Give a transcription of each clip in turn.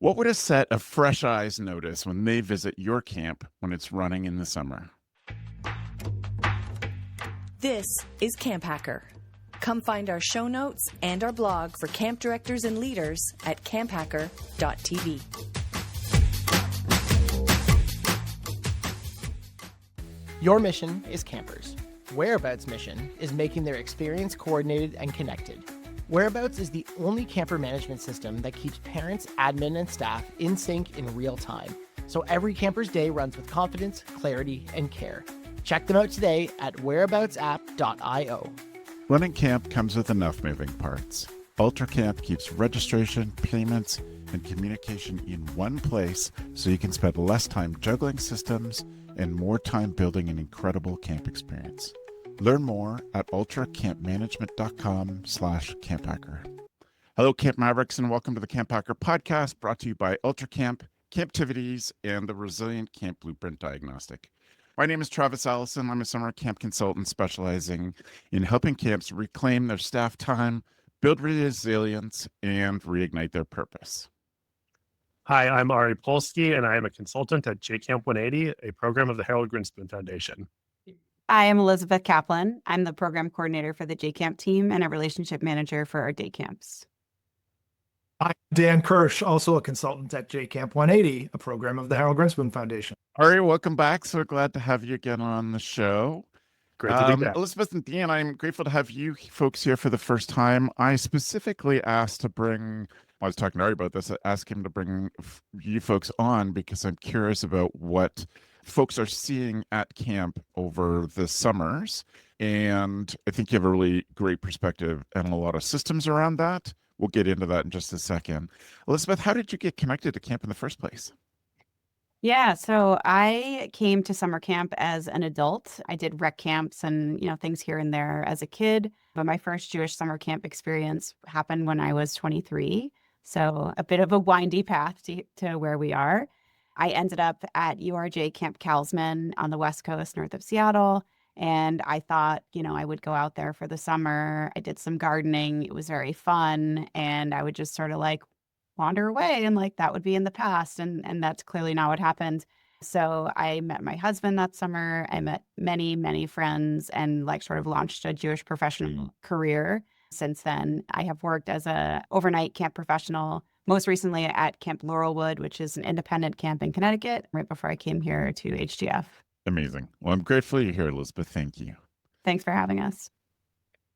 What would a set of fresh eyes notice when they visit your camp when it's running in the summer? This is CampHacker. Come find our show notes and our blog for camp directors and leaders at camphacker.tv. Your mission is campers. Whereabouts' mission is making their experience coordinated and connected. Whereabouts is the only camper management system that keeps parents, admin, and staff in sync in real time, so every camper's day runs with confidence, clarity, and care. Check them out today at whereaboutsapp.io. Running camp comes with enough moving parts. UltraCamp keeps registration, payments, and communication in one place so you can spend less time juggling systems and more time building an incredible camp experience. Learn more at ultracampmanagement.com/camphacker. Hello, Camp Mavericks, and welcome to the CampHacker podcast brought to you by UltraCamp, Camptivities, and the Resilient Camp Blueprint Diagnostic. My name is Travis Allison. I'm a summer camp consultant specializing in helping camps reclaim their staff time, build resilience, and reignite their purpose. Hi, I'm Ari Polsky, and I am a consultant at JCamp 180, a program of the Harold Grinspoon Foundation. I am Elizabeth Kaplan. I'm the program coordinator for the JCamp team and a relationship manager for our day camps. I'm Dan Kirsch, also a consultant at JCamp 180, a program of the Harold Grinspoon Foundation. Ari, welcome back. So glad to have you again on the show. Great to be back. Elizabeth and Dan, I'm grateful to have you folks here for the first time. I specifically asked to bring, I was talking to Ari about this, I asked him to bring you folks on because I'm curious about what folks are seeing at camp over the summers. And I think you have a really great perspective and a lot of systems around that. We'll get into that in just a second. Elizabeth, how did you get connected to camp in the first place? Yeah, so I came to summer camp as an adult. I did rec camps and, things here and there as a kid. But my first Jewish summer camp experience happened when I was 23. So a bit of a windy path to where we are. I ended up at JCamp Kalsman on the West Coast, north of Seattle. And I thought, I would go out there for the summer. I did some gardening. It was very fun. And I would just sort of wander away and that would be in the past. And that's clearly not what happened. So I met my husband that summer. I met many, many friends and sort of launched a Jewish professional career. Since then, I have worked as a overnight camp professional, most recently at Camp Laurelwood, which is an independent camp in Connecticut, right before I came here to HGF. Amazing. Well, I'm grateful you're here, Elizabeth. Thank you. Thanks for having us.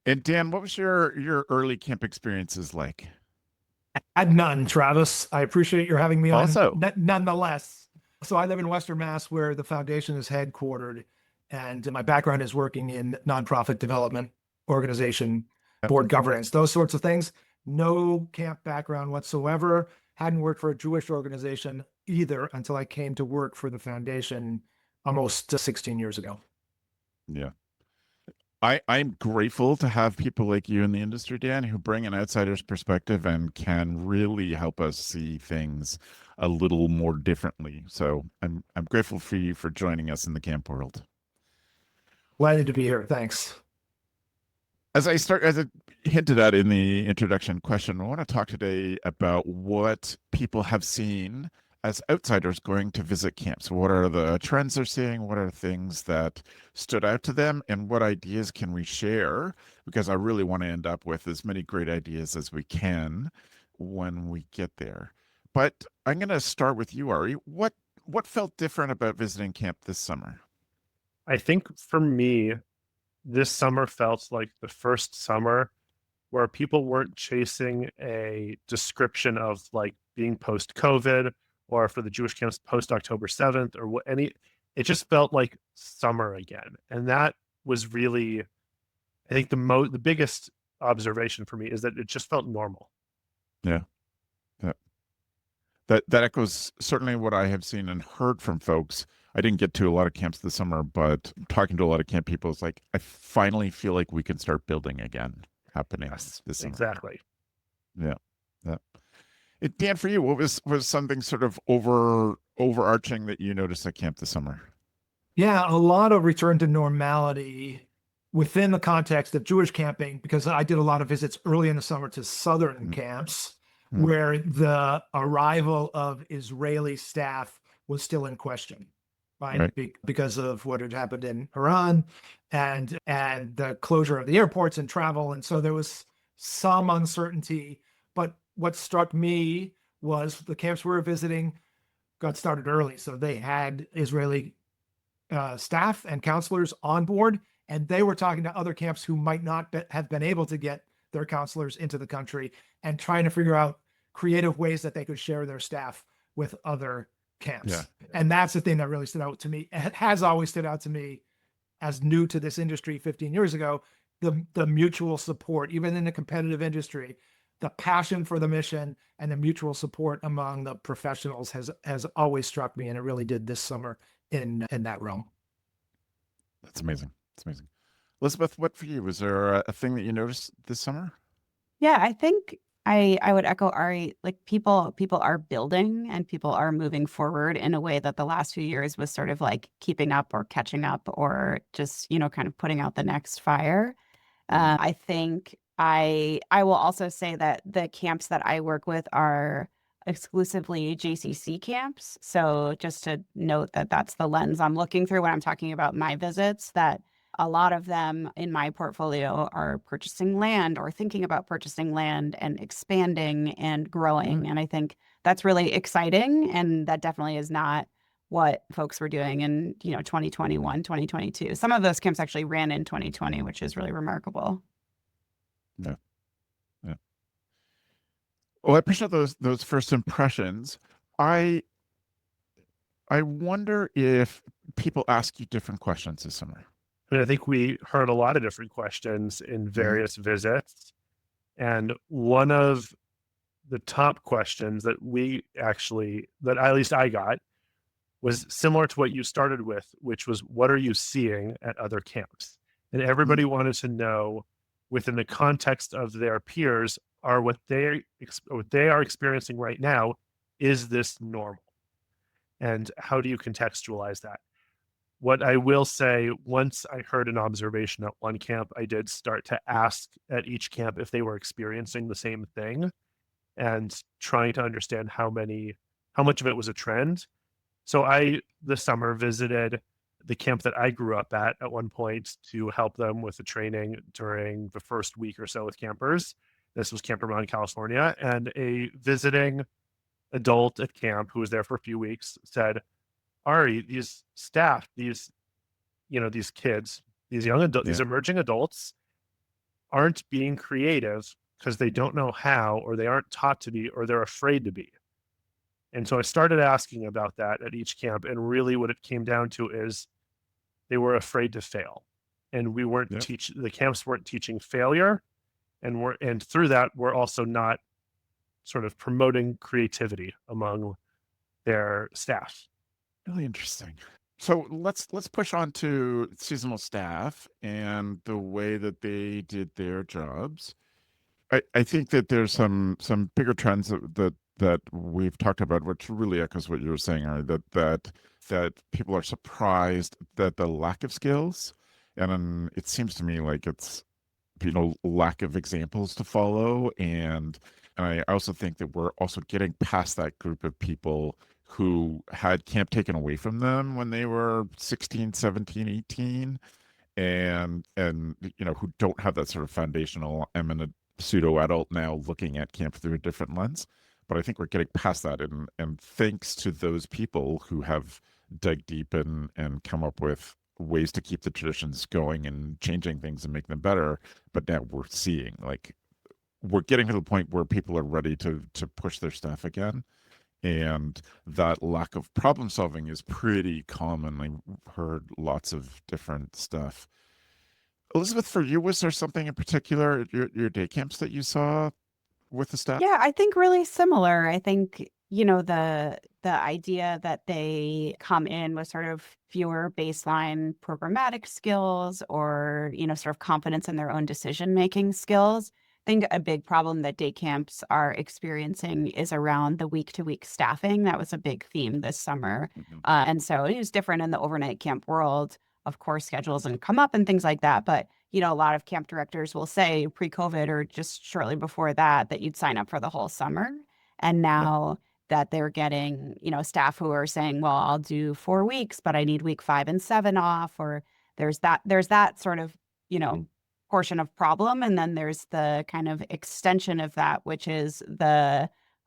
And Dan, what was your early camp experiences like? I had none, Travis. I appreciate your having me on. Also, nonetheless. So I live in Western Mass where the foundation is headquartered, and my background is working in nonprofit development, organization, board governance, those sorts of things. No camp background whatsoever. Hadn't worked for a Jewish organization either until I came to work for the foundation almost 16 years ago. Yeah. I'm grateful to have people like you in the industry, Dan, who bring an outsider's perspective and can really help us see things a little more differently. So I'm grateful for you for joining us in the camp world. Glad to be here. Thanks. As I hinted at in the introduction question, I want to talk today about what people have seen as outsiders going to visit camps. What are the trends they're seeing? What are things that stood out to them? And what ideas can we share? Because I really want to end up with as many great ideas as we can when we get there. But I'm going to start with you, Ari. What felt different about visiting camp this summer? I think for me, this summer felt like the first summer where people weren't chasing a description of being post-COVID or for the Jewish camps post-October 7th or it just felt like summer again. And that was really, I think the biggest observation for me is that it just felt normal. Yeah. That echoes certainly what I have seen and heard from folks. I didn't get to a lot of camps this summer, but talking to a lot of camp people, it's I finally feel like we can start building again happening this summer. Exactly. Yeah. Dan, for you, what was something sort of overarching that you noticed at camp this summer? Yeah, a lot of return to normality within the context of Jewish camping, because I did a lot of visits early in the summer to Southern camps where the arrival of Israeli staff was still in question, right? Because of what had happened in Iran and the closure of the airports and travel. And so there was some uncertainty. But what struck me was the camps we were visiting got started early. So they had Israeli staff and counselors on board, and they were talking to other camps who might not have been able to get their counselors into the country and trying to figure out creative ways that they could share their staff with other camps. Yeah. And that's the thing that really stood out to me. It has always stood out to me as new to this industry 15 years ago, the mutual support, even in a competitive industry, the passion for the mission and the mutual support among the professionals has always struck me. And it really did this summer in that realm. That's amazing. That's amazing. Elizabeth, what for you? Was there a thing that you noticed this summer? Yeah, I think I would echo Ari. Like people are building and people are moving forward in a way that the last few years was sort of like keeping up or catching up or just, kind of putting out the next fire. I think I will also say that the camps that I work with are exclusively JCC camps. So just to note that that's the lens I'm looking through when I'm talking about my visits, that a lot of them in my portfolio are purchasing land or thinking about purchasing land and expanding and growing. And I think that's really exciting. And that definitely is not what folks were doing in, 2021, 2022. Some of those camps actually ran in 2020, which is really remarkable. Yeah. Yeah. Well, I appreciate those first impressions. I wonder if people ask you different questions this summer. I think we heard a lot of different questions in various visits. And one of the top questions that at least I got, was similar to what you started with, which was, what are you seeing at other camps? And everybody wanted to know, within the context of their peers, what they are experiencing right now, is this normal? And how do you contextualize that? What I will say, once I heard an observation at one camp, I did start to ask at each camp if they were experiencing the same thing and trying to understand how much of it was a trend. So I, this summer, visited the camp that I grew up at one point to help them with the training during the first week or so with campers. This was Camp Vermont, California. And a visiting adult at camp who was there for a few weeks said, Ari, these staff, these kids, these young adults, these emerging adults aren't being creative because they don't know how, or they aren't taught to be, or they're afraid to be. And so I started asking about that at each camp. And really what it came down to is they were afraid to fail. And we weren't the camps weren't teaching failure. And through that, we're also not sort of promoting creativity among their staff. Really interesting. So let's push on to seasonal staff and the way that they did their jobs. I think that there's some bigger trends that we've talked about, which really echoes what you were saying, Ari, that people are surprised that the lack of skills, and it seems to me like it's lack of examples to follow, and I also think that we're also getting past that group of people who had camp taken away from them when they were 16, 17, 18, and who don't have that sort of foundational, I'm a pseudo adult now looking at camp through a different lens. But I think we're getting past that, and thanks to those people who have dug deep and come up with ways to keep the traditions going and changing things and make them better. But now we're seeing, we're getting to the point where people are ready to push their stuff again. And that lack of problem solving is pretty common. I've heard lots of different stuff. Elizabeth, for you, was there something in particular at your day camps that you saw with the staff? Yeah, I think really similar. I think, the idea that they come in with sort of fewer baseline programmatic skills or, sort of confidence in their own decision-making skills. I think a big problem that day camps are experiencing is around the week-to-week staffing. That was a big theme this summer. And so it was different in the overnight camp world. Of course, schedules and come up and things like that. But, a lot of camp directors will say pre-COVID or just shortly before that, that you'd sign up for the whole summer. And now that they're getting, staff who are saying, well, I'll do 4 weeks, but I need week 5 and 7 off, or there's that sort of, portion of problem. And then there's the kind of extension of that, which is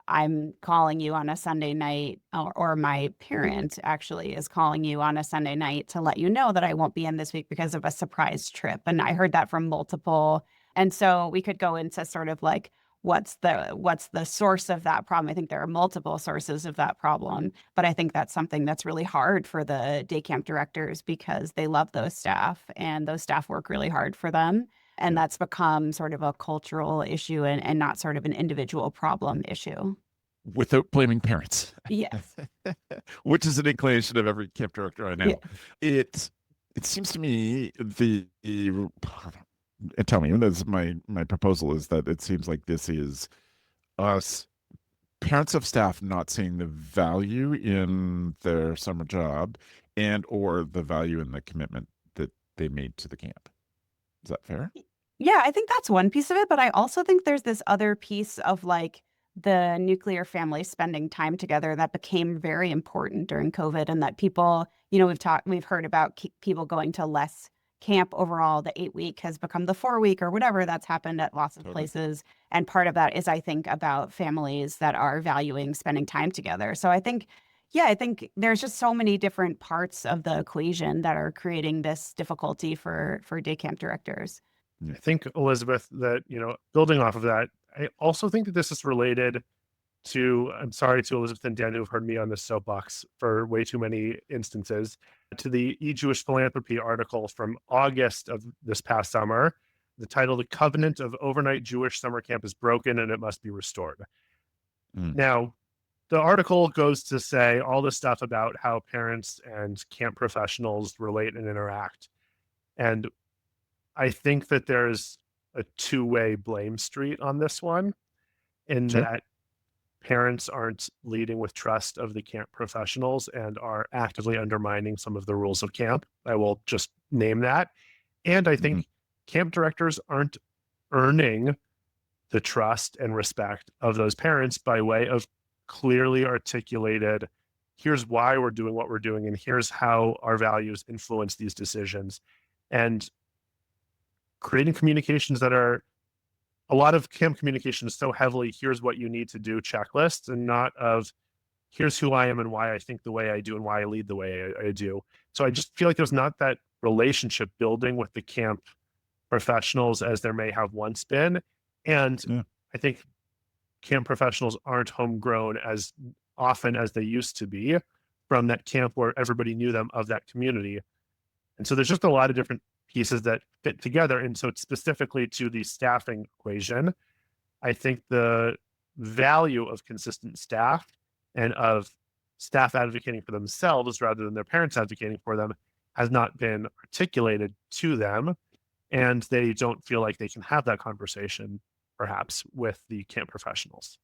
I'm calling you on a Sunday night, or my parent actually is calling you on a Sunday night to let you know that I won't be in this week because of a surprise trip. And I heard that from multiple. And so we could go into sort of like, what's the source of that problem? I think there are multiple sources of that problem, but I think that's something that's really hard for the day camp directors because they love those staff and those staff work really hard for them. And that's become sort of a cultural issue and not sort of an individual problem issue. Without blaming parents. Yes. Which is an inclination of every camp director I know. Yeah. It seems to me and tell me, this is my proposal is that it seems like this is us, parents of staff not seeing the value in their summer job and or the value in the commitment that they made to the camp. Is that fair? Yeah, I think that's one piece of it. But I also think there's this other piece of like the nuclear family spending time together that became very important during COVID, and that people, we've heard about people going to less camp overall. The 8-week has become the 4-week or whatever. That's happened at lots of places. And part of that is, I think, about families that are valuing spending time together. So I think there's just so many different parts of the equation that are creating this difficulty for day camp directors. I think, Elizabeth, that, building off of that, I also think that this is related to, I'm sorry to Elizabeth and Dan who have heard me on this soapbox for way too many instances, to the E-Jewish Philanthropy article from August of this past summer. The title, "The Covenant of Overnight Jewish Summer Camp is Broken and It Must Be Restored." Now, the article goes to say all this stuff about how parents and camp professionals relate and interact. And I think that there's a two-way blame street on this one, in that parents aren't leading with trust of the camp professionals and are actively undermining some of the rules of camp. I will just name that. And I think camp directors aren't earning the trust and respect of those parents by way of clearly articulated, here's why we're doing what we're doing, and here's how our values influence these decisions. And creating communications that are, a lot of camp communication is so heavily, here's what you need to do checklists, and not of, here's who I am and why I think the way I do and why I lead the way I do. So I just feel like there's not that relationship building with the camp professionals as there may have once been. And I think camp professionals aren't homegrown as often as they used to be from that camp where everybody knew them of that community. And so there's just a lot of different pieces that fit together. And so specifically to the staffing equation, I think the value of consistent staff and of staff advocating for themselves rather than their parents advocating for them has not been articulated to them. And they don't feel like they can have that conversation, perhaps, with the camp professionals.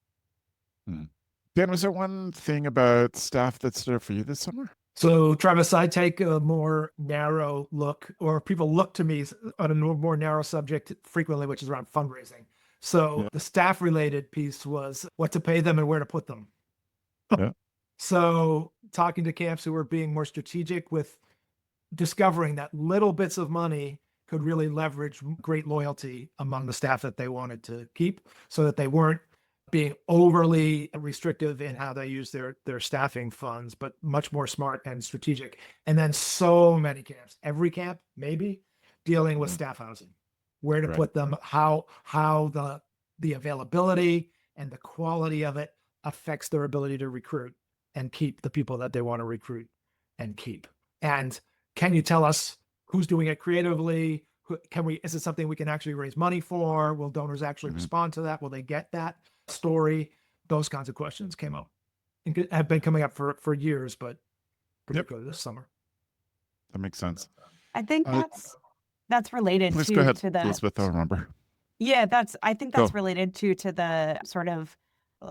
Dan, was there one thing about staff that stood out for you this summer? So, Travis, I take a more narrow look, or people look to me on a more narrow subject frequently, which is around fundraising. So the staff-related piece was what to pay them and where to put them. So talking to camps who were being more strategic with discovering that little bits of money could really leverage great loyalty among the staff that they wanted to keep, so that they weren't being overly restrictive in how they use their staffing funds, but much more smart and strategic. And then so many camps, every camp maybe, dealing with staff housing, where to put them, how the availability and the quality of it affects their ability to recruit and keep the people that they want to recruit and keep. And can you tell us who's doing it creatively? Is it something we can actually raise money for? Will donors actually respond to that? Will they get that story? Those kinds of questions came up and have been coming up for years, but particularly this summer. That makes sense. I think that's related Please to, go ahead, to the Elizabeth, I'll remember. Yeah, I think that's related to the sort of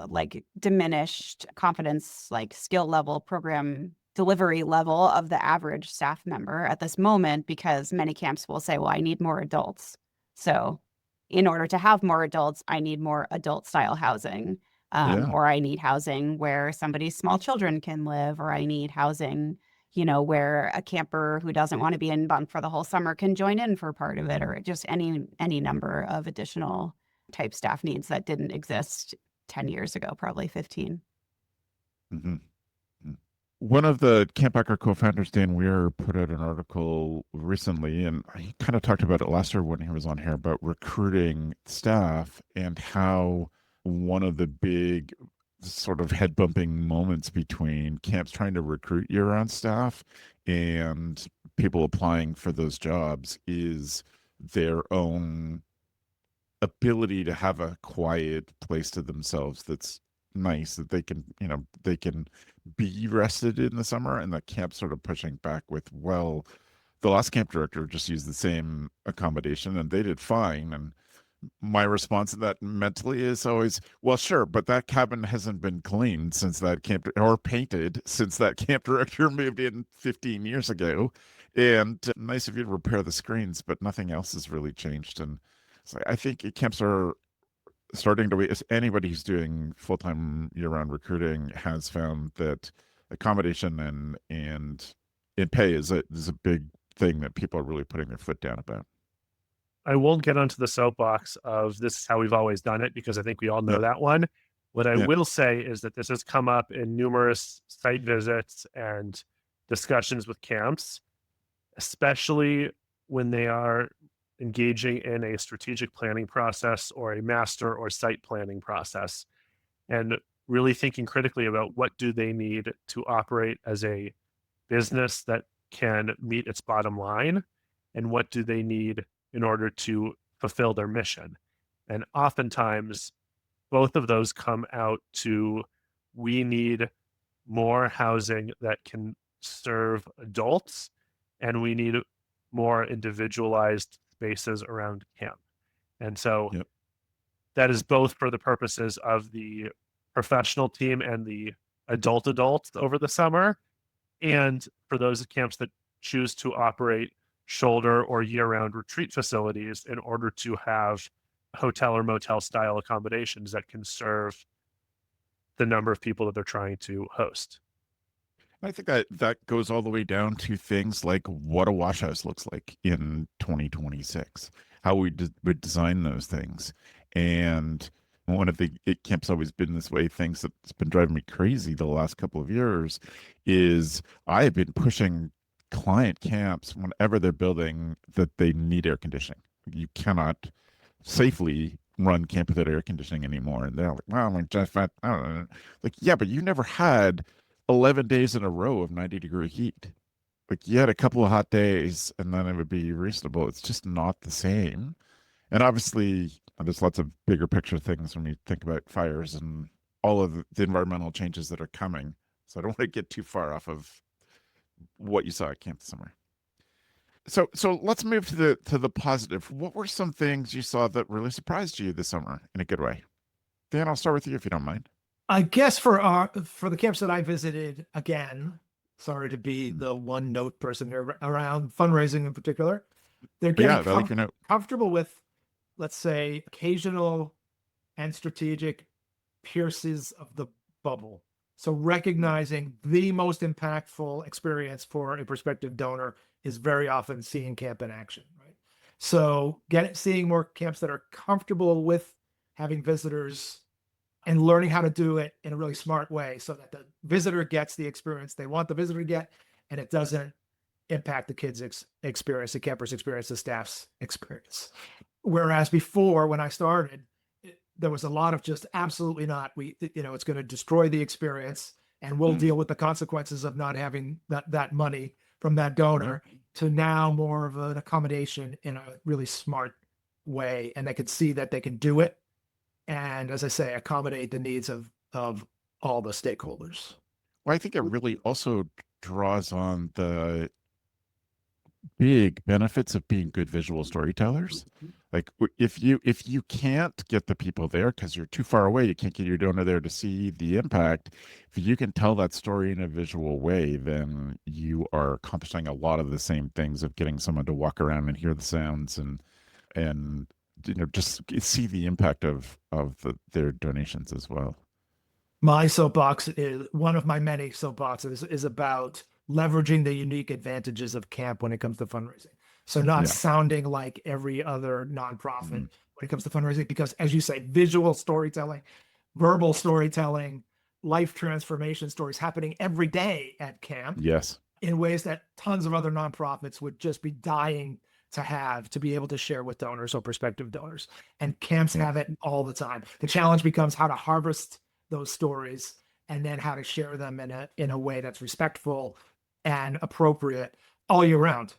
like diminished confidence, like skill level program delivery level of the average staff member at this moment, because many camps will say, well, I need more adults. So in order to have more adults, I need more adult style housing, or I need housing where somebody's small children can live, or I need housing, where a camper who doesn't want to be in bunk for the whole summer can join in for part of it, or just any number of additional type staff needs that didn't exist 10 years ago, probably 15. Mm-hmm. One of the CampHacker co-founders, Dan Weir, put out an article recently, and he kind of talked about it last year when he was on here, about recruiting staff and how one of the big sort of head bumping moments between camps trying to recruit year-round staff and people applying for those jobs is their own ability to have a quiet place to themselves that's nice, that they can be rested in the summer. And the camp sort of pushing back with, well, the last camp director just used the same accommodation and they did fine. And my response to that mentally is always, well, sure, but that cabin hasn't been cleaned since that camp, or painted since that camp director moved in 15 years ago. And nice of you to repair the screens, but nothing else has really changed. And so I think camps are starting to wait. Anybody who's doing full-time year-round recruiting has found that accommodation and pay is a big thing that people are really putting their foot down about. I won't get onto the soapbox of this is how we've always done it, because I think we all know that one. What I will say is that this has come up in numerous site visits and discussions with camps, especially when they are engaging in a strategic planning process or a master or site planning process, and really thinking critically about what do they need to operate as a business that can meet its bottom line, and what do they need in order to fulfill their mission. And oftentimes both of those come out to, we need more housing that can serve adults, and we need more individualized spaces around camp. And so that is both for the purposes of the professional team and the adults over the summer, and for those camps that choose to operate shoulder or year-round retreat facilities in order to have hotel or motel style accommodations that can serve the number of people that they're trying to host. I think that goes all the way down to things like what a wash house looks like in 2026, how we would design those things. And one of the camp's always been this way, things that's been driving me crazy the last couple of years is I've been pushing client camps whenever they're building that they need air conditioning. You cannot safely run camp without air conditioning anymore. And they're like, well, like Jeff, I don't know. Like, yeah, but you never had 11 days in a row of 90-degree heat. Like, you had a couple of hot days and then it would be reasonable. It's just not the same. And obviously there's lots of bigger picture things when we think about fires and all of the environmental changes that are coming. So I don't want to get too far off of what you saw at camp this summer. So let's move to the positive. What were some things you saw that really surprised you this summer in a good way? Dan, I'll start with you if you don't mind. I guess for the camps that I visited, again, sorry to be the one note person here around fundraising in particular, they're getting comfortable with, let's say, occasional and strategic pierces of the bubble. So recognizing the most impactful experience for a prospective donor is very often seeing camp in action, right? So seeing more camps that are comfortable with having visitors and learning how to do it in a really smart way so that the visitor gets the experience they want the visitor to get, and it doesn't impact the kids' experience, the campers' experience, the staff's experience. Whereas before, when I started, there was a lot of just absolutely not. It's going to destroy the experience, and we'll deal with the consequences of not having that money from that donor, to now more of an accommodation in a really smart way, and they can see that they can do it. And as I say, accommodate the needs of all the stakeholders. Well, I think it really also draws on the big benefits of being good visual storytellers. Like if you can't get the people there because you're too far away, you can't get your donor there to see the impact. If you can tell that story in a visual way, then you are accomplishing a lot of the same things of getting someone to walk around and hear the sounds and just see the impact of their donations as well. My soapbox is one of my many soapboxes is about leveraging the unique advantages of camp when it comes to fundraising. So not sounding like every other nonprofit when it comes to fundraising, because as you say, visual storytelling, verbal storytelling, life transformation stories happening every day at camp. Yes. In ways that tons of other nonprofits would just be dying to be able to share with donors or prospective donors. And camps have it all the time. The challenge becomes how to harvest those stories and then how to share them in a way that's respectful and appropriate all year round.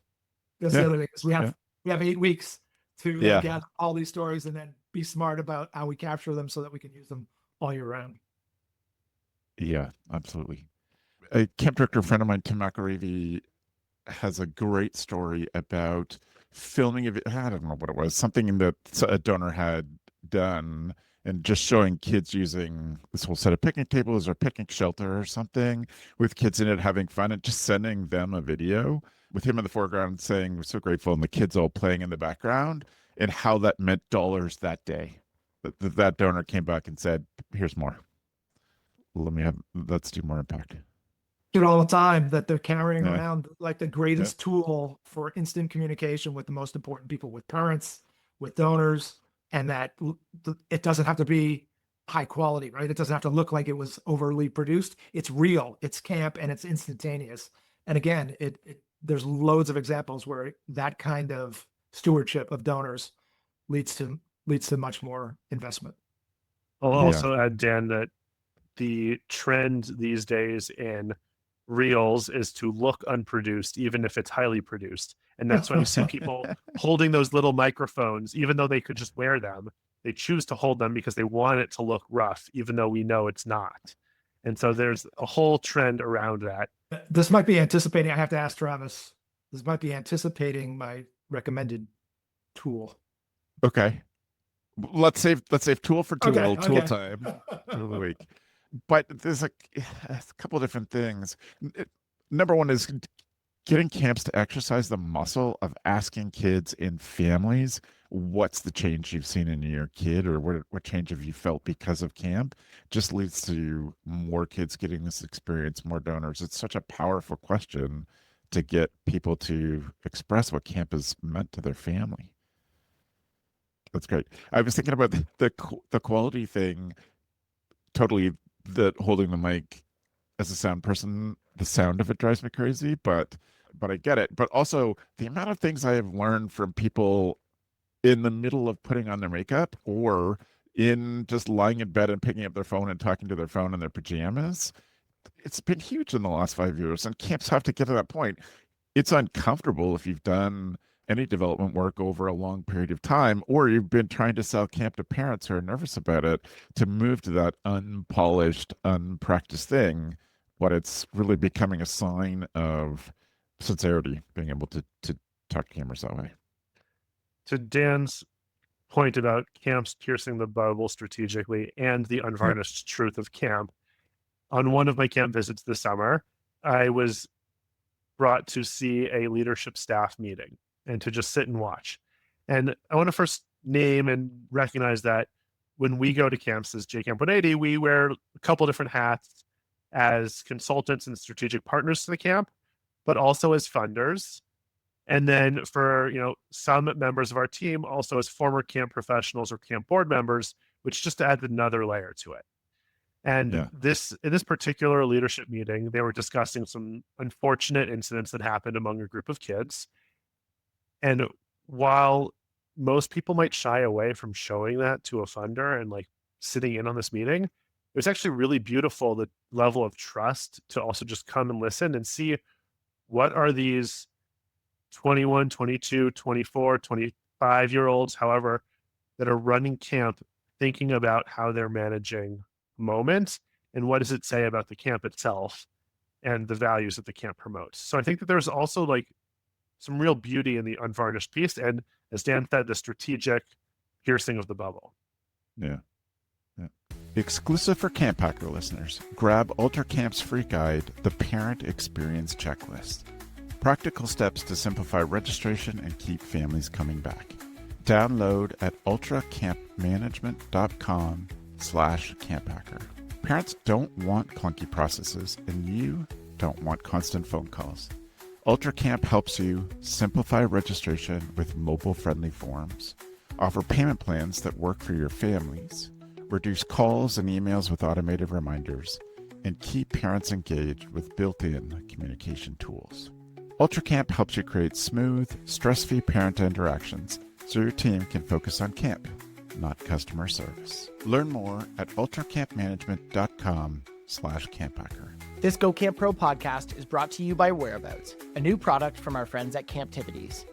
That's the other thing is we have 8 weeks to gather all these stories and then be smart about how we capture them so that we can use them all year round. Yeah, absolutely. A camp director friend of mine, Tim McAreevy, has a great story about filming I don't know what it was, something that a donor had done, and just showing kids using this whole set of picnic tables or picnic shelter or something with kids in it having fun, and just sending them a video with him in the foreground saying we're so grateful and the kids all playing in the background, and how that meant dollars that day. That donor came back and said, here's more. Let's do more impact. All the time that they're carrying around like the greatest tool for instant communication with the most important people, with parents, with donors, and that it doesn't have to be high quality, right? It doesn't have to look like it was overly produced. It's real, it's camp, and it's instantaneous. And again, there's loads of examples where that kind of stewardship of donors leads to much more investment. I'll also add, Dan, that the trend these days in reels is to look unproduced, even if it's highly produced. And that's why you see people holding those little microphones, even though they could just wear them. They choose to hold them because they want it to look rough, even though we know it's not. And so there's a whole trend around that. This might be anticipating, I have to ask Travis, this might be anticipating my recommended tool. Okay. Let's save tool for tool time of the week. But there's a couple of different things. Number one is getting camps to exercise the muscle of asking kids and families, what's the change you've seen in your kid, or what change have you felt because of camp? Just leads to more kids getting this experience, more donors. It's such a powerful question to get people to express what camp has meant to their family. That's great. I was thinking about the quality thing. Totally, that holding the mic as a sound person, the sound of it drives me crazy, but I get it. But also the amount of things I have learned from people in the middle of putting on their makeup or in just lying in bed and picking up their phone and talking to their phone in their pajamas. It's been huge in the last 5 years, and camps have to get to that point. It's uncomfortable if you've done any development work over a long period of time, or you've been trying to sell camp to parents who are nervous about it, to move to that unpolished, unpracticed thing. But it's really becoming a sign of sincerity, being able to talk to cameras that way. To Dan's point about camps piercing the bubble strategically and the unvarnished truth of camp, on one of my camp visits this summer, I was brought to see a leadership staff meeting and to just sit and watch. And I want to first name and recognize that when we go to camps as JCamp 180, we wear a couple different hats as consultants and strategic partners to the camp, but also as funders. And then for, some members of our team, also as former camp professionals or camp board members, which just adds another layer to it. And in this particular leadership meeting, they were discussing some unfortunate incidents that happened among a group of kids. And while most people might shy away from showing that to a funder and like sitting in on this meeting, it was actually really beautiful, the level of trust to also just come and listen and see what are these 21, 22, 24, 25-year-olds, however, that are running camp, thinking about how they're managing moments and what does it say about the camp itself and the values that the camp promotes. So I think that there's also like some real beauty in the unvarnished piece. And as Dan said, the strategic piercing of the bubble. Yeah. Yeah. Exclusive for CampHacker listeners, grab UltraCamp's free guide, The Parent Experience Checklist. Practical steps to simplify registration and keep families coming back. Download at ultracampmanagement.com/CampHacker. Parents don't want clunky processes, and you don't want constant phone calls. UltraCamp helps you simplify registration with mobile-friendly forms, offer payment plans that work for your families, reduce calls and emails with automated reminders, and keep parents engaged with built-in communication tools. UltraCamp helps you create smooth, stress-free parent interactions so your team can focus on camp, not customer service. Learn more at ultracampmanagement.com/CampHacker. This Go Camp Pro podcast is brought to you by Whereabouts, a new product from our friends at Camptivities.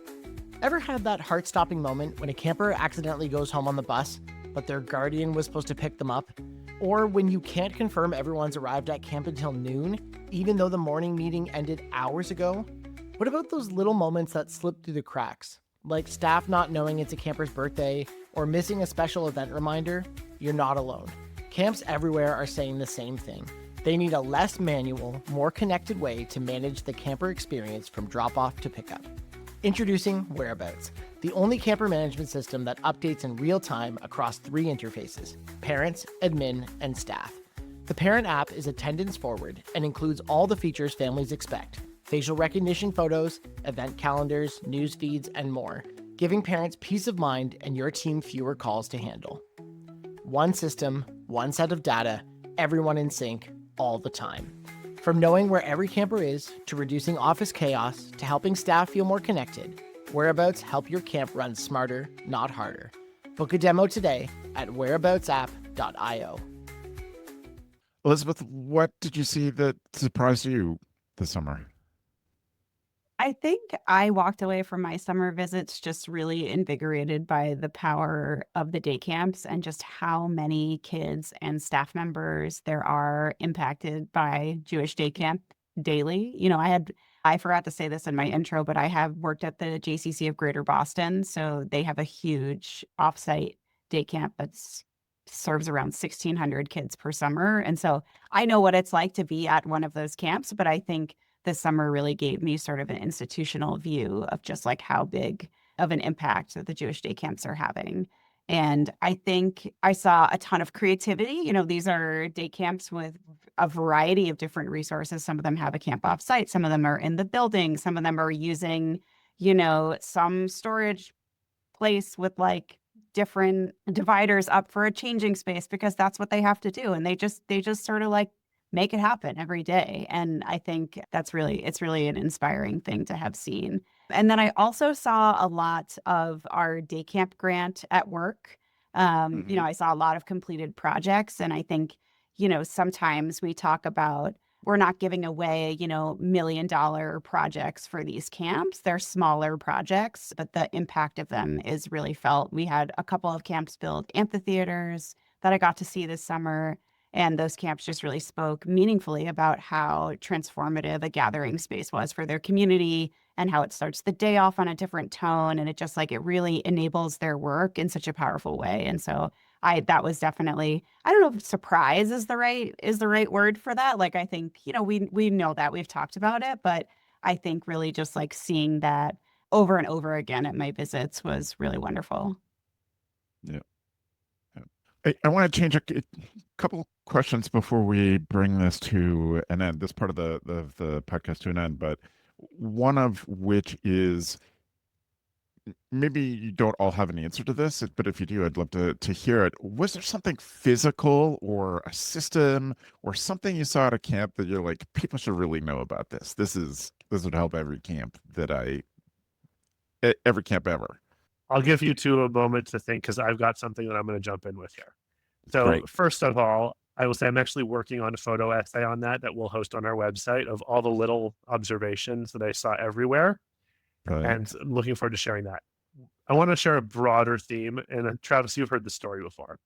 Ever had that heart-stopping moment when a camper accidentally goes home on the bus, but their guardian was supposed to pick them up? Or when you can't confirm everyone's arrived at camp until noon, even though the morning meeting ended hours ago? What about those little moments that slip through the cracks? Like staff not knowing it's a camper's birthday or missing a special event reminder? You're not alone. Camps everywhere are saying the same thing. They need a less manual, more connected way to manage the camper experience from drop-off to pickup. Introducing Whereabouts, the only camper management system that updates in real time across 3 interfaces: parents, admin, and staff. The parent app is attendance forward and includes all the features families expect: facial recognition photos, event calendars, news feeds, and more, giving parents peace of mind and your team fewer calls to handle. One system, one set of data, everyone in sync, all the time. From knowing where every camper is, to reducing office chaos, to helping staff feel more connected, Whereabouts help your camp run smarter, not harder. Book a demo today at whereaboutsapp.io. Elizabeth, what did you see that surprised you this summer? I think I walked away from my summer visits just really invigorated by the power of the day camps and just how many kids and staff members there are impacted by Jewish day camp daily. I forgot to say this in my intro, but I have worked at the JCC of Greater Boston. So they have a huge offsite day camp that serves around 1,600 kids per summer. And so I know what it's like to be at one of those camps, but I think this summer really gave me sort of an institutional view of just like how big of an impact that the Jewish day camps are having. And I think I saw a ton of creativity. These are day camps with a variety of different resources. Some of them have a camp offsite. Some of them are in the building. Some of them are using, some storage place with like different dividers up for a changing space because that's what they have to do. And they just sort of like make it happen every day. And I think it's really an inspiring thing to have seen. And then I also saw a lot of our day camp grant at work. I saw a lot of completed projects. And I think, sometimes we talk about we're not giving away, $1 million projects for these camps. They're smaller projects, but the impact of them is really felt. We had a couple of camps build amphitheaters that I got to see this summer. And those camps just really spoke meaningfully about how transformative a gathering space was for their community and how it starts the day off on a different tone. And it really enables their work in such a powerful way. And so that was definitely, I don't know if surprise is the right word for that. Like, I think, we know that we've talked about it, but I think really just like seeing that over and over again at my visits was really wonderful. Yeah. I want to change a couple questions before we bring this to an end, this part of the podcast to an end, but one of which is, maybe you don't all have an answer to this, but if you do, I'd love to hear it. Was there something physical or a system or something you saw at a camp that you're like, people should really know about this? This would help every camp every camp ever. I'll give you two a moment to think because I've got something that I'm going to jump in with here. So Great. First of all, I will say I'm actually working on a photo essay on that we'll host on our website of all the little observations that I saw everywhere. And I'm looking forward to sharing that. I want to share a broader theme. And Travis, you've heard the story before.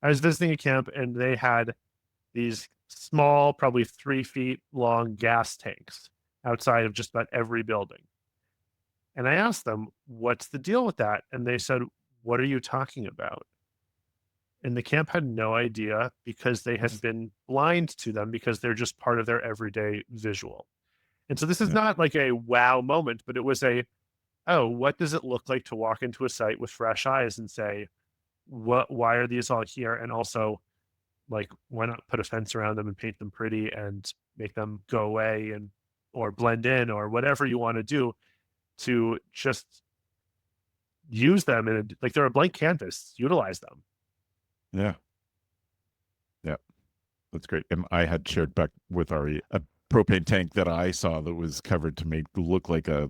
I was visiting a camp and they had these small, probably 3 feet long gas tanks outside of just about every building. And I asked them, what's the deal with that? And they said, what are you talking about? And the camp had no idea because they had been blind to them because they're just part of their everyday visual. And so this is Yeah. not like a wow moment, but it was oh, what does it look like to walk into a site with fresh eyes and say, why are these all here? And also, like, why not put a fence around them and paint them pretty and make them go away or blend in or whatever you want to do to just use them and like they're a blank canvas, utilize them. Yeah. Yeah. That's great. And I had shared back with Ari a propane tank that I saw that was covered to make look like a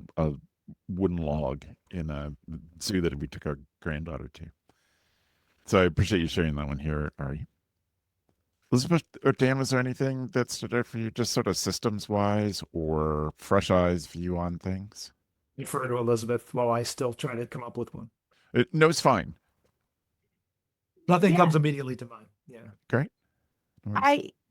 wooden log in a zoo that we took our granddaughter to. So I appreciate you sharing that one here, Ari. Elizabeth or Dan, was there anything that stood out for you, just sort of systems wise or fresh eyes view on things? Refer to Elizabeth while I still try to come up with one. No, it's fine. Nothing Yeah. comes immediately to mind. Yeah. Great.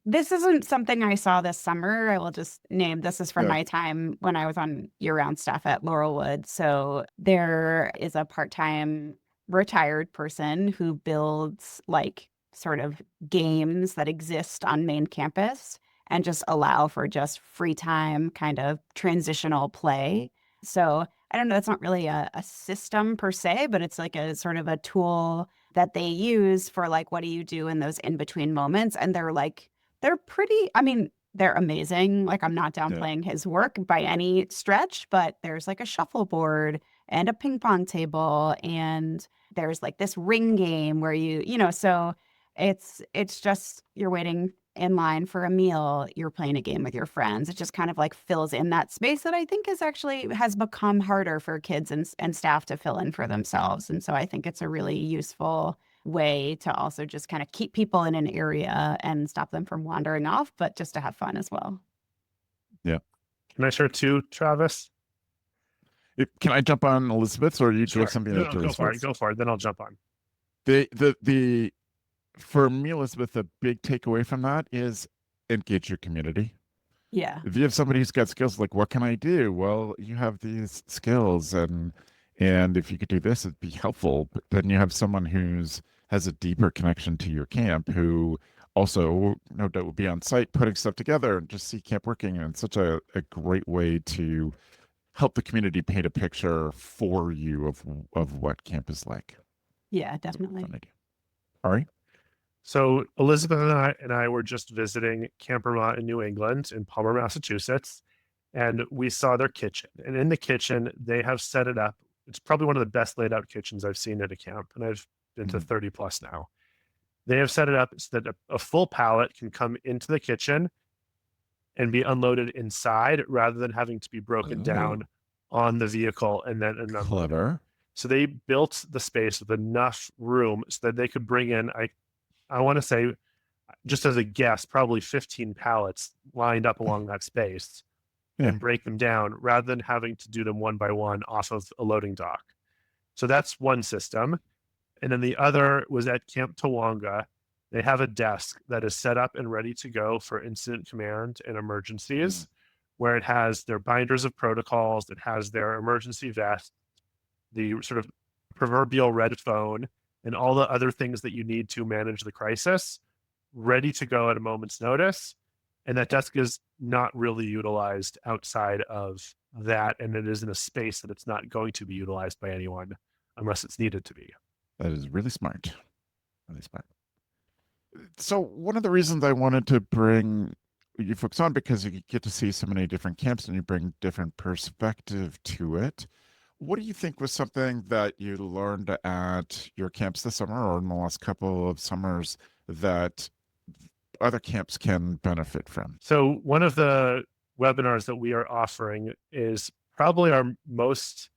This isn't something I saw this summer. I will just name this is from Yeah. my time when I was on year-round staff at Laurelwood. So there is a part-time retired person who builds like sort of games that exist on main campus and just allow for just free time kind of transitional play. So I don't know, it's not really a system per se, but it's like a sort of a tool that they use for like, what do you do in those in-between moments? And they're pretty, I mean, they're amazing. Like, I'm not downplaying his work by any stretch, but there's like a shuffleboard and a ping pong table. And there's like this ring game where so it's just, you're waiting in line for a meal, you're playing a game with your friends. It just kind of like fills in that space that I think has become harder for kids and staff to fill in for themselves. And so I think it's a really useful way to also just kind of keep people in an area and stop them from wandering off, but just to have fun as well. Yeah. Can I share two, Travis? Can I jump on Elizabeth's, or you do something No, that go for it. Then I'll jump on. The for me, Elizabeth, the big takeaway from that is engage your community. Yeah. If you have somebody who's got skills, like, what can I do? Well, you have these skills, and if you could do this, it'd be helpful. But then you have someone has a deeper connection to your camp, who also no doubt will be on site putting stuff together and just see camp working. And it's such a great way to help the community paint a picture for you of what camp is like. Yeah, definitely. Fun idea. Ari? So Elizabeth and I were just visiting Camp Vermont in New England in Palmer, Massachusetts, and we saw their kitchen. And in the kitchen, they have set it up. It's probably one of the best laid out kitchens I've seen at a camp, and I've been to 30 plus now. They have set it up so that a full pallet can come into the kitchen and be unloaded inside rather than having to be broken down on the vehicle and then unloaded. Clever. So they built the space with enough room so that they could bring in, I want to say, just as a guess, probably 15 pallets lined up along that space and break them down rather than having to do them one by one off of a loading dock. So that's one system. And then the other was at Camp Tawonga. They have a desk that is set up and ready to go for incident command and emergencies, where it has their binders of protocols, it has their emergency vest, the sort of proverbial red phone, and all the other things that you need to manage the crisis, ready to go at a moment's notice. And that desk is not really utilized outside of that, and it is in a space that it's not going to be utilized by anyone unless it's needed to be. That is really smart. Really smart. So one of the reasons I wanted to bring you folks on, because you get to see so many different camps and you bring different perspective to it. What do you think was something that you learned at your camps this summer or in the last couple of summers that other camps can benefit from? So one of the webinars that we are offering is probably our most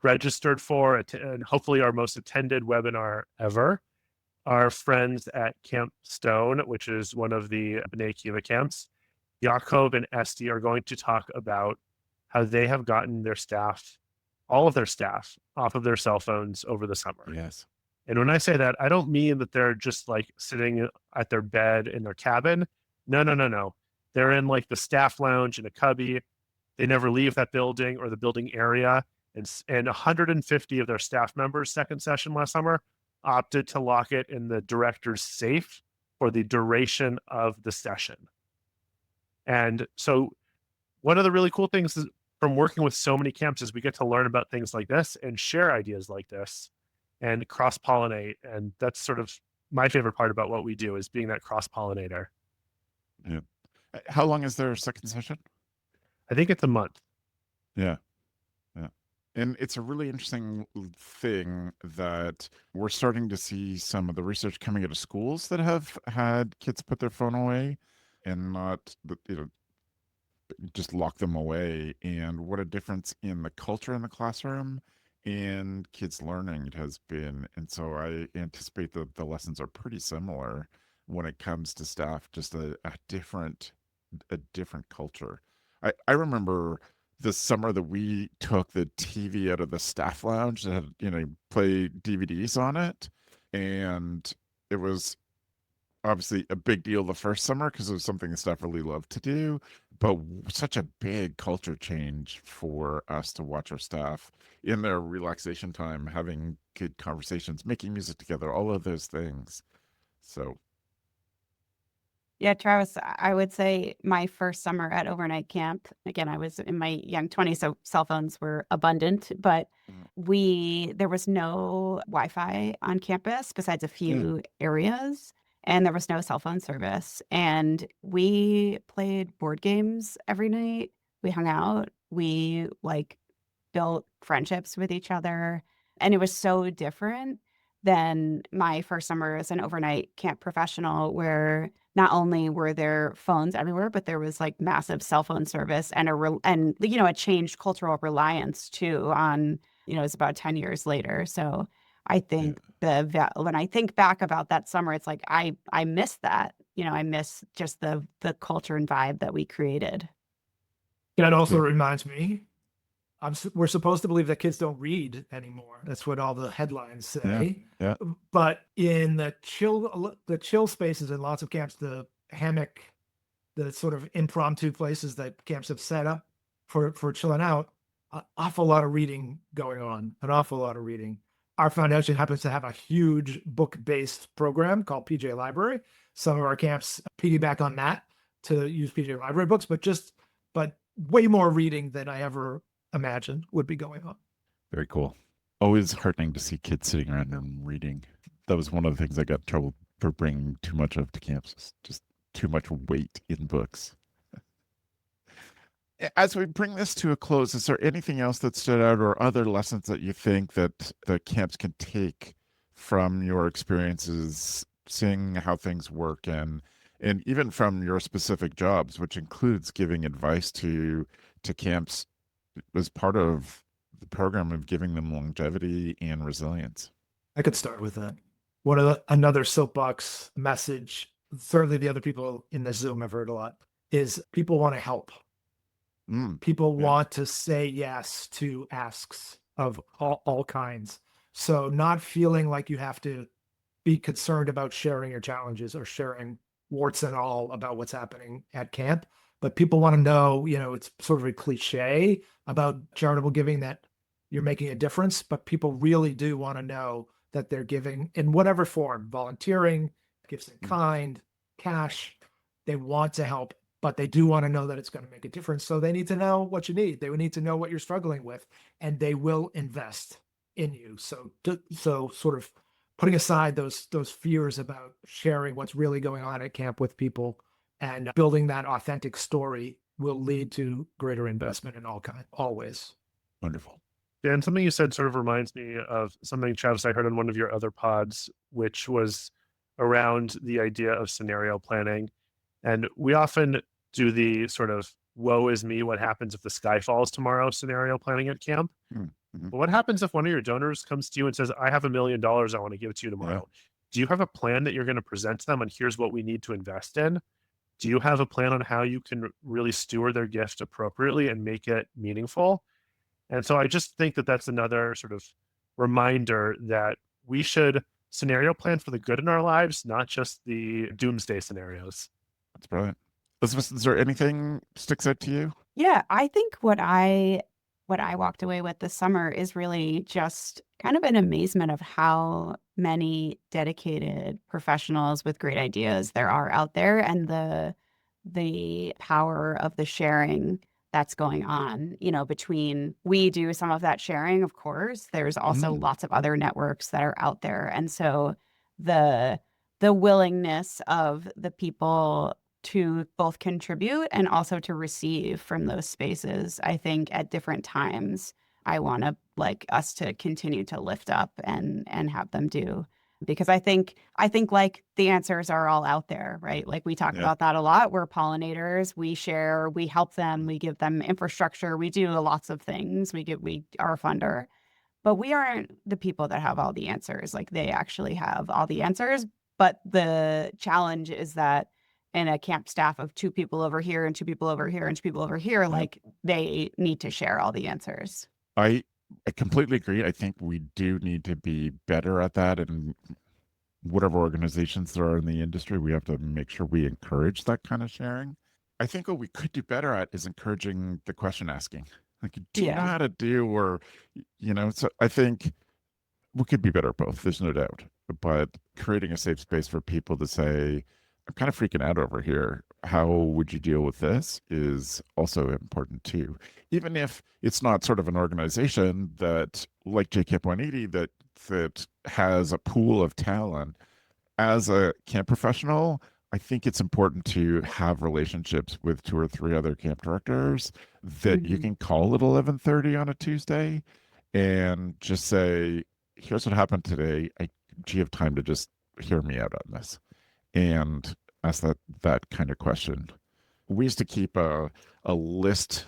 registered for and hopefully our most attended webinar ever. Our friends at Camp Stone, which is one of the B'nai Kiva camps, Yaakov and Esty are going to talk about how they have gotten their staff, all of their staff, off of their cell phones over the summer. Yes. And when I say that, I don't mean that they're just like sitting at their bed in their cabin. No. They're in like the staff lounge in a cubby. They never leave that building or the building area. And 150 of their staff members, second session last summer, opted to lock it in the director's safe for the duration of the session. And so one of the really cool things from working with so many camps is we get to learn about things like this and share ideas like this and cross-pollinate. And that's sort of my favorite part about what we do, is being that cross-pollinator. Yeah. How long is their second session? I think it's a month. Yeah. Yeah. And it's a really interesting thing that we're starting to see some of the research coming out of schools that have had kids put their phone away and not, just lock them away, and what a difference in the culture in the classroom and kids learning it has been. And so I anticipate that the lessons are pretty similar when it comes to staff, just a different culture. I remember this summer that we took the TV out of the staff lounge that had, play DVDs on it. And it was obviously a big deal the first summer because it was something the staff really loved to do, but such a big culture change for us to watch our staff in their relaxation time, having good conversations, making music together, all of those things. So Yeah, Travis, I would say my first summer at overnight camp, again, I was in my young 20s, so cell phones were abundant, but there was no Wi-Fi on campus besides a few areas, and there was no cell phone service. And we played board games every night. We hung out. We built friendships with each other. And it was so different than my first summer as an overnight camp professional, where not only were there phones everywhere, but there was massive cell phone service and a changed cultural reliance too on, it's about 10 years later. So I think when I think back about that summer, it's I miss that, I miss just the culture and vibe that we created. And it also reminds me, we're supposed to believe that kids don't read anymore. That's what all the headlines say. Yeah. But in the chill spaces in lots of camps, the hammock, the sort of impromptu places that camps have set up for chilling out, an awful lot of reading going on, an awful lot of reading. Our foundation happens to have a huge book-based program called PJ Library. Some of our camps piggyback on that to use PJ Library books, but way more reading than I ever imagined would be going on. Very cool. Always heartening to see kids sitting around and reading. That was one of the things I got in trouble for bringing too much of to camps, just too much weight in books. As we bring this to a close, is there anything else that stood out or other lessons that you think that the camps can take from your experiences, seeing how things work, and even from your specific jobs, which includes giving advice to camps as part of the program of giving them longevity and resilience? I could start with that. Another soapbox message, certainly the other people in the Zoom have heard a lot, is people want to help. People want to say yes to asks of all kinds. So not feeling like you have to be concerned about sharing your challenges or sharing warts and all about what's happening at camp. But people want to know, it's sort of a cliche about charitable giving that you're making a difference, but people really do want to know that they're giving in whatever form, volunteering, gifts in kind, cash. They want to help, but they do want to know that it's going to make a difference. So they need to know what you need. They would need to know what you're struggling with, and they will invest in you. So sort of putting aside those fears about sharing what's really going on at camp with people and building that authentic story will lead to greater investment in all ways. Wonderful. Dan, something you said sort of reminds me of something, Travis, I heard on one of your other pods, which was around the idea of scenario planning. And we often do the sort of woe is me, what happens if the sky falls tomorrow scenario planning at camp. But what happens if one of your donors comes to you and says, I have $1 million I want to give to you tomorrow? Do you have a plan that you're going to present to them and here's what we need to invest in? Do you have a plan on how you can really steward their gift appropriately and make it meaningful? And so I just think that that's another sort of reminder that we should scenario plan for the good in our lives, not just the doomsday scenarios. That's brilliant. Elizabeth, is there anything sticks out to you Yeah, I think what I walked away with this summer is really just kind of an amazement of how many dedicated professionals with great ideas there are out there, and the power of the sharing that's going on, between we do some of that sharing, of course. There's also Mhm. lots of other networks that are out there. And so the the willingness of the people to both contribute and also to receive from those spaces, I think at different times, I want to like us to continue to lift up and have them do. Because I think like the answers are all out there, right? Like we talk Yeah. about that a lot. We're pollinators, we share, we help them, we give them infrastructure, we do lots of things. We are a funder, but we aren't the people that have all the answers. Like they actually have all the answers. But the challenge is that in a camp staff of two people over here and two people over here and two people over here, Yep. like they need to share all the answers. I I completely agree. I think we do need to be better at that, and whatever organizations there are in the industry, we have to make sure we encourage that kind of sharing. I think what we could do better at is encouraging the question asking. Like, do you know Yeah. how to do, or, so I think we could be better at both. There's no doubt. But creating a safe space for people to say, I'm kind of freaking out over here. How would you deal with this is also important too. Even if it's not sort of an organization that, like JCamp 180, that has a pool of talent. As a camp professional, I think it's important to have relationships with two or three other camp directors that you Mhm. can call at 11:30 on a Tuesday and just say, here's what happened today. Do you have time to just hear me out on this? And ask that kind of question. We used to keep a list,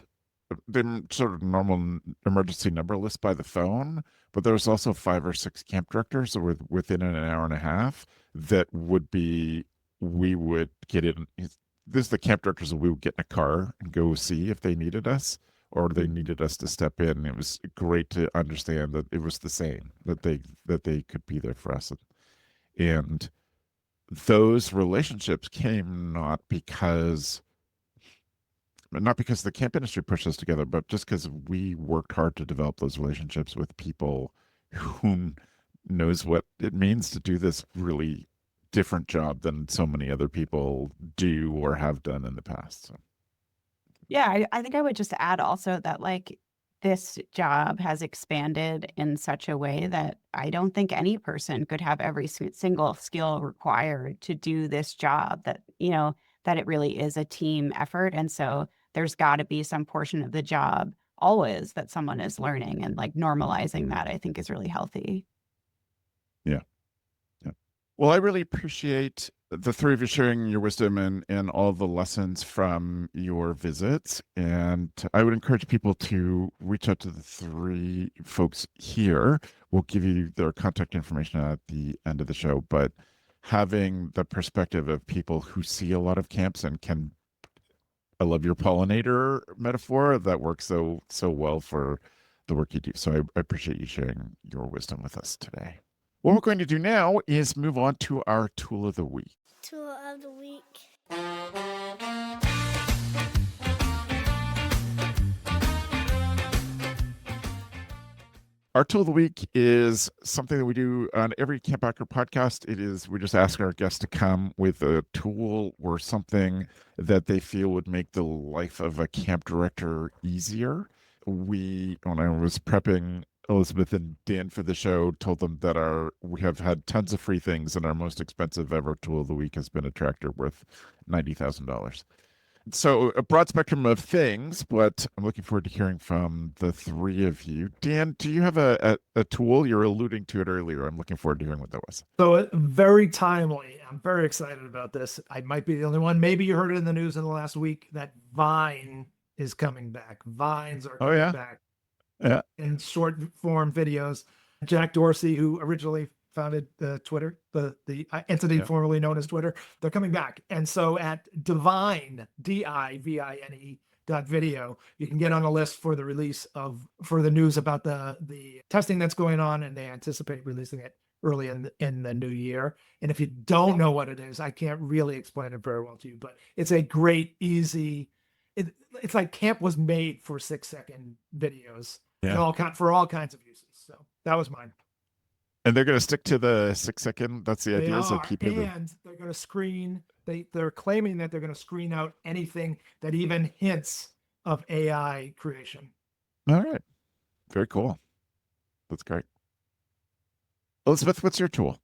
the sort of normal emergency number list by the phone, but there was also 5 or 6 camp directors within an hour and a half that we would get in. This is the camp directors that we would get in a car and go see if they needed us or they needed us to step in. It was great to understand that it was the same, that they could be there for us. And those relationships came not because the camp industry pushed us together, but just because we worked hard to develop those relationships with people whom knows what it means to do this really different job than so many other people do or have done in the past. So, Yeah, I think I would just add also that like this job has expanded in such a way that I don't think any person could have every single skill required to do this job, that it really is a team effort. And so there's got to be some portion of the job always that someone is learning, and like normalizing that I think is really healthy. yeah. Yeah. Well, I really appreciate the three of you sharing your wisdom and all the lessons from your visits. And I would encourage people to reach out to the three folks here. We'll give you their contact information at the end of the show. But having the perspective of people who see a lot of camps and can, I love your pollinator metaphor, that works so well for the work you do. So I appreciate you sharing your wisdom with us today. What we're going to do now is move on to our tool of the week. Tool of the week. Our tool of the week is something that we do on every CampHacker podcast. We just ask our guests to come with a tool or something that they feel would make the life of a camp director easier. When I was prepping Elizabeth and Dan for the show, told them that we have had tons of free things, and our most expensive ever tool of the week has been a tractor worth $90,000. So a broad spectrum of things, but I'm looking forward to hearing from the three of you. Dan, do you have a tool? You're alluding to it earlier. I'm looking forward to hearing what that was. So very timely. I'm very excited about this. I might be the only one. Maybe you heard it in the news in the last week that Vine is coming back. Vines are coming back Yeah. in short form videos. Jack Dorsey, who originally founded Twitter, the entity formerly known as Twitter, they're coming back. And so at Divine, DIVINE .video, you can get on a list for the release for the news about the testing that's going on, and they anticipate releasing it early in the new year. And if you don't know what it is, I can't really explain it very well to you, but it's a great, easy it's like camp was made for 6-second videos and Yeah. for all kinds of uses. So that was mine. And they're going to stick to the 6-second. That's the They idea. So are, keep it. and they're going to screen. They're claiming that they're going to screen out anything that even hints of AI creation. All right. Very cool. That's great. Elizabeth, what's your tool?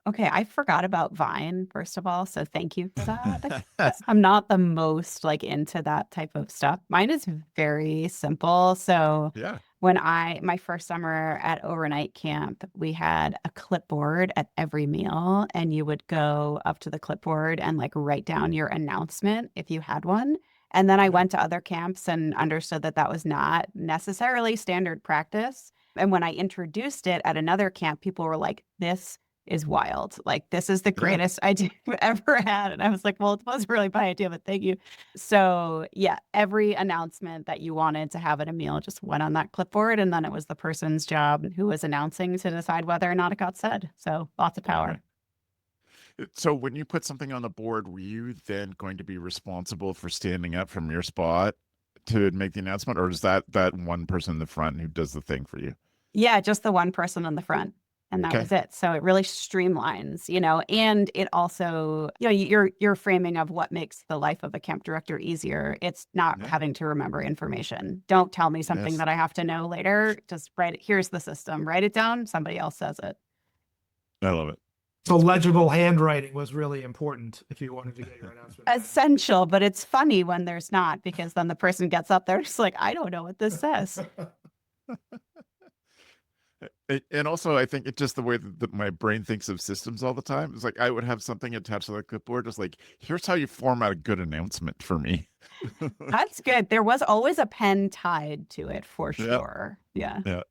Okay, I forgot about Vine, first of all, so thank you for that. I'm not the most like into that type of stuff. Mine is very simple. So Yeah. when my first summer at overnight camp, we had a clipboard at every meal, and you would go up to the clipboard and like write down your announcement if you had one. And then I went to other camps and understood that that was not necessarily standard practice. And when I introduced it at another camp, people were like, this is wild. Like, this is the greatest idea I've ever had. And I was like, well, it wasn't really my idea, but thank you. So yeah, every announcement that you wanted to have at a meal just went on that clipboard. And then it was the person's job who was announcing to decide whether or not it got said. So lots of power. So when you put something on the board, were you then going to be responsible for standing up from your spot to make the announcement? Or is that one person in the front who does the thing for you? Yeah, just the one person in the front. And that was it. So it really streamlines, and it also, your framing of what makes the life of a camp director easier. It's not having to remember information. Don't tell me something that I have to know later. Just write it. Here's the system. Write it down. Somebody else says it. I love it. So legible handwriting was really important if you wanted to get your announcement. Essential, but it's funny when there's not, because then the person gets up there just like, I don't know what this says. And also, I think it's just the way that my brain thinks of systems all the time. It's like I would have something attached to the clipboard, just like, here's how you format a good announcement for me. That's good. There was always a pen tied to it for sure. Yeah.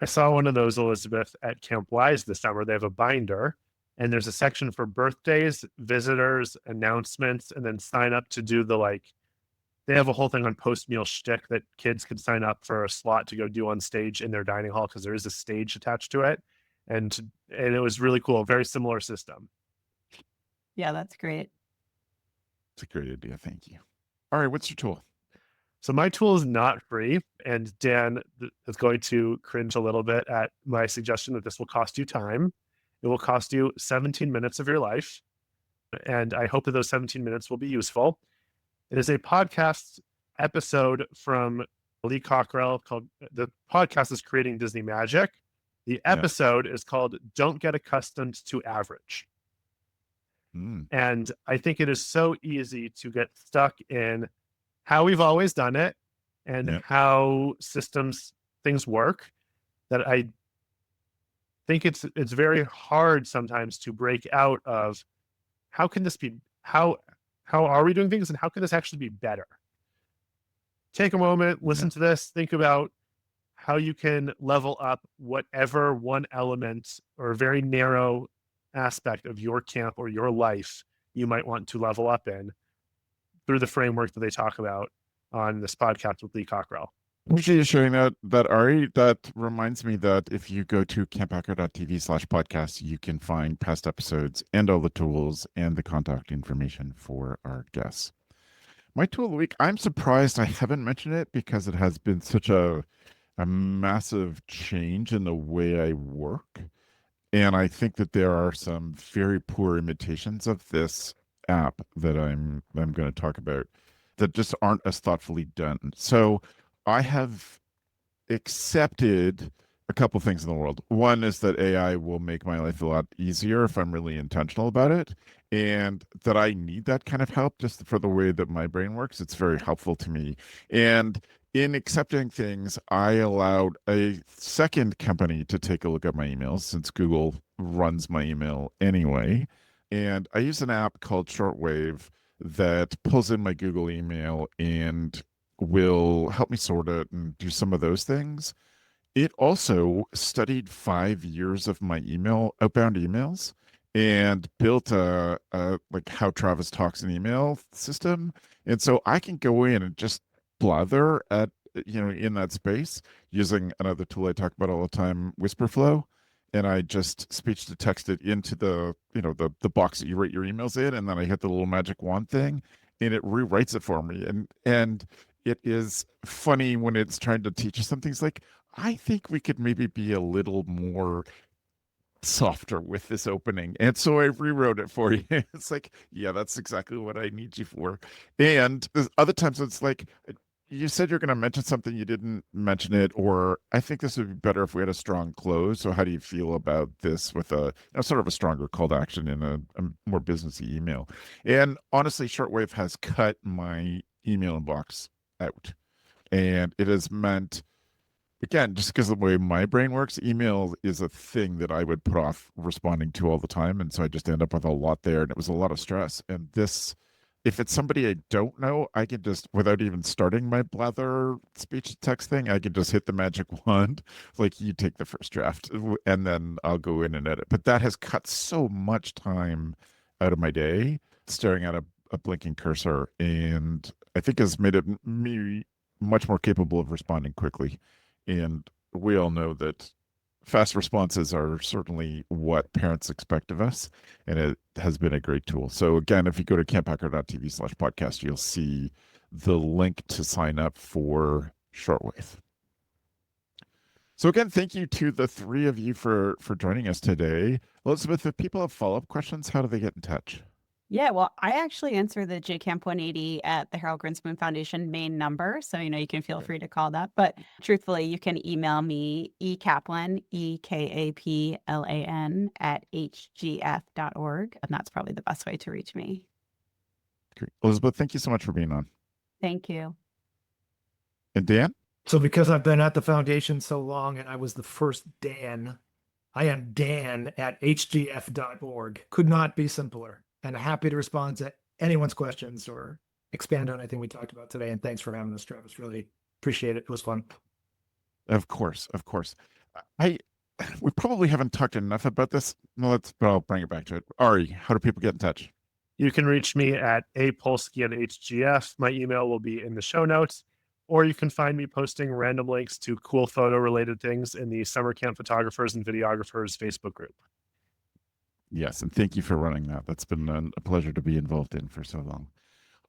I saw one of those, Elizabeth, at Camp Wise this summer. They have a binder, and there's a section for birthdays, visitors, announcements, and then sign up to do they have a whole thing on post-meal shtick that kids can sign up for a slot to go do on stage in their dining hall, because there is a stage attached to it. And it was really cool. Very similar system. Yeah, that's great. It's a great idea. Thank you. All right, what's your tool? So my tool is not free, and Dan is going to cringe a little bit at my suggestion that this will cost you time. It will cost you 17 minutes of your life, and I hope that those 17 minutes will be useful. It is a podcast episode from Lee Cockrell called, the podcast is Creating Disney Magic. The episode is called Don't Get Accustomed to Average. And I think it is so easy to get stuck in how we've always done it and how things work, that I think it's very hard sometimes to break out of how can this be, how are we doing things, and how can this actually be better? Take a moment, listen to this, think about how you can level up whatever one element or very narrow aspect of your camp or your life you might want to level up in through the framework that they talk about on this podcast with Lee Cockrell. Appreciate you sharing that, Ari. That reminds me that if you go to camphacker.tv/podcast, you can find past episodes and all the tools and the contact information for our guests. My tool of the week, I'm surprised I haven't mentioned it because it has been such a massive change in the way I work. And I think that there are some very poor imitations of this app that I'm going to talk about that just aren't as thoughtfully done. So I have accepted a couple things in the world. One is that AI will make my life a lot easier if I'm really intentional about it, and that I need that kind of help just for the way that my brain works. It's very helpful to me. And in accepting things, I allowed a second company to take a look at my emails, since Google runs my email anyway. And I use an app called Shortwave that pulls in my Google email and will help me sort it and do some of those things. It also studied 5 years of my outbound emails, and built a like how Travis talks in email system. And so I can go in and just blather at, in that space using another tool I talk about all the time, Whisperflow. And I just speech to text it into the box that you write your emails in, and then I hit the little magic wand thing, and it rewrites it for me. And it is funny when it's trying to teach us something. It's like, I think we could maybe be a little more softer with this opening. And so I rewrote it for you. It's like, yeah, that's exactly what I need you for. And there's other times it's like, you said you're going to mention something, you didn't mention it, or I think this would be better if we had a strong close. So how do you feel about this with a sort of a stronger call to action in a more businessy email? And honestly, Shortwave has cut my email inbox out. And it has meant, again, just because of the way my brain works, email is a thing that I would put off responding to all the time. And so I just end up with a lot there. And it was a lot of stress. And this, if it's somebody I don't know, I can just, without even starting my blather speech to text thing, I can just hit the magic wand, like you take the first draft, and then I'll go in and edit. But that has cut so much time out of my day staring at a blinking cursor, and I think has made me much more capable of responding quickly. And we all know that fast responses are certainly what parents expect of us, and it has been a great tool. So again, if you go to camphacker.tv/podcast, you'll see the link to sign up for Shortwave. So again, thank you to the three of you for joining us today. Elizabeth, if people have follow-up questions, how do they get in touch? Yeah, well, I actually answer the JCamp 180 at the Harold Grinspoon Foundation main number. So, you can feel free to call that. But truthfully, you can email me, ekaplan, EKAPLAN, at hgf.org. And that's probably the best way to reach me. Great. Elizabeth, thank you so much for being on. Thank you. And Dan? So because I've been at the foundation so long and I was the first Dan, I am Dan at hgf.org. Could not be simpler. And happy to respond to anyone's questions or expand on anything we talked about today. And thanks for having us, Travis. Really appreciate it. It was fun. Of course. We probably haven't talked enough about this. But I'll bring it back to it. Ari, how do people get in touch? You can reach me at apolsky@hgf. My email will be in the show notes, or you can find me posting random links to cool photo related things in the Summer Camp Photographers and Videographers Facebook group. Yes, and thank you for running that. That's been a pleasure to be involved in for so long.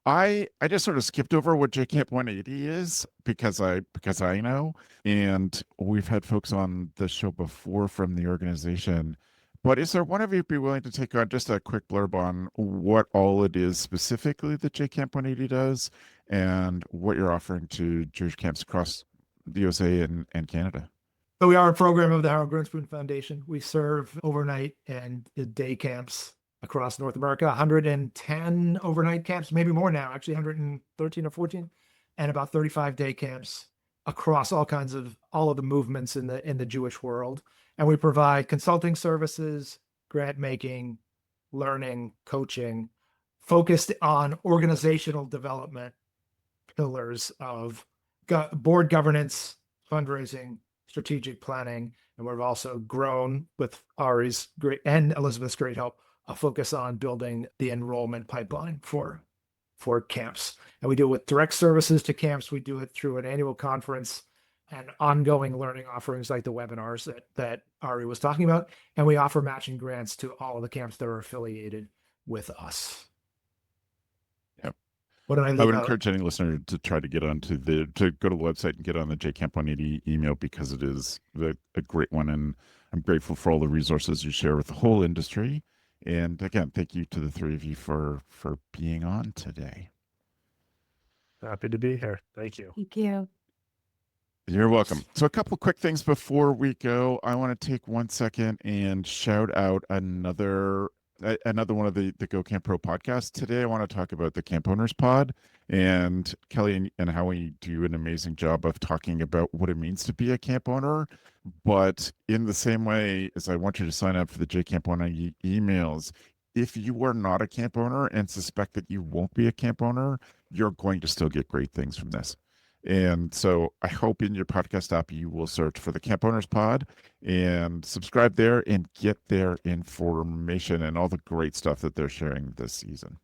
I just sort of skipped over what JCamp 180 is because I know, and we've had folks on the show before from the organization. But is there one of you be willing to take on just a quick blurb on what all it is specifically that JCamp 180 does, and what you're offering to Jewish camps across the USA and Canada? So we are a program of the Harold Grinspoon Foundation. We serve overnight and day camps across North America, 110 overnight camps, maybe more now, actually 113 or 14, and about 35 day camps across all of the movements in the Jewish world. And we provide consulting services, grant making, learning, coaching, focused on organizational development pillars of board governance, fundraising, strategic planning. And we've also grown with Ari's great and Elizabeth's great help, a focus on building the enrollment pipeline for camps. And we do it with direct services to camps. We do it through an annual conference and ongoing learning offerings like the webinars that Ari was talking about. And we offer matching grants to all of the camps that are affiliated with us. What did I would encourage any listener to try to get onto to go to the website and get on the JCamp 180 email, because it is a great one. And I'm grateful for all the resources you share with the whole industry. And again, thank you to the three of you for being on today. Happy to be here. Thank you. Thank you. You're welcome. So a couple quick things before we go. I want to take 1 second and shout out another one of the Go Camp Pro podcasts. Today, I want to talk about the Camp Owners Pod, and Kelly and Howie do an amazing job of talking about what it means to be a camp owner. But in the same way as I want you to sign up for the JCamp 180 emails, if you are not a camp owner and suspect that you won't be a camp owner, you're going to still get great things from this. And so I hope in your podcast app, you will search for the Camp Owners Pod and subscribe there and get their information and all the great stuff that they're sharing this season.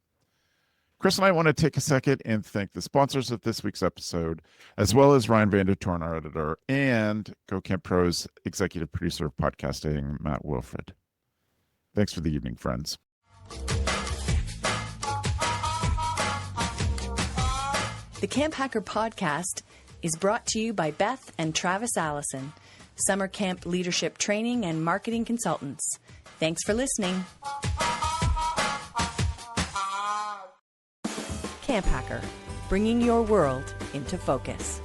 Chris and I want to take a second and thank the sponsors of this week's episode, as well as Ryan Vandertorn, our editor, and Go Camp Pro's executive producer of podcasting, Matt Wilfred. Thanks for the evening, friends. The Camp Hacker podcast is brought to you by Beth and Travis Allison, summer camp leadership training and marketing consultants. Thanks for listening. Camp Hacker, bringing your world into focus.